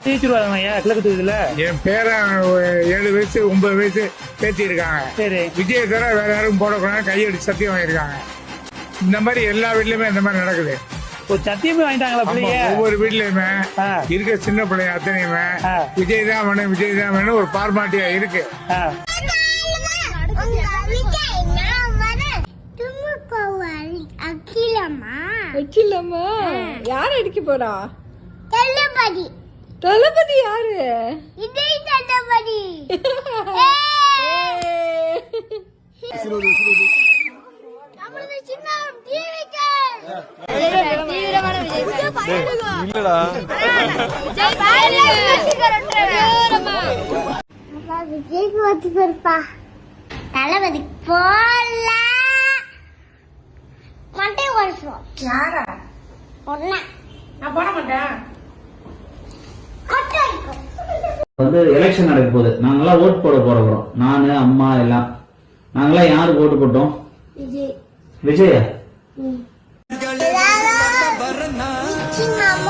ஜெயிச்சிருவாங்க கிழக்கு தொகுதியில. என் பேரன் 7 வயசு 9 வயசு பேத்தி இருக்காங்க. சரி. விஜய் தர வேற யாரும் போடக்கூடாது கையெடுத்து சத்தியம் வாங்கியிருக்காங்க. இந்த மாதிரி எல்லா வீட்லயுமே இந்த மாதிரி நடக்குது. ஒரு சத்தியமே வாங்கிட்டாங்களா பிள்ளைங்க? ஒவ்வொரு வீட்லயுமே இருக்க சின்ன பிள்ளைங்க அத்தனையுமே விஜய் தான் வேணும் விஜய் தான் வேணும் ஒரு பார்மாட்டியா இருக்கு. அகிலமா யார் அடிக்க போறா? தளபதி. தளபதி யாரு? விஜய் தளபதி. நம்மளது சின்ன டிவிக்கு தீவிரமான விஜய் இல்லடா விஜய் விஜய்க்கு ஓட்டு போடுப்பா. தளபதி போல மண்டே வருஷம் யாரா? ஒண்ணா நான் போட மாட்டேன். எலெக்ஷன் நடக்க போகுது. நாங்கெல்லாம் ஓட்டு போட போறோம். நானு அம்மா எல்லாம் நாங்கெல்லாம் யாருக்கு ஓட்டு போட்டோம்? விஜய். விஜயா? நிச்சயமா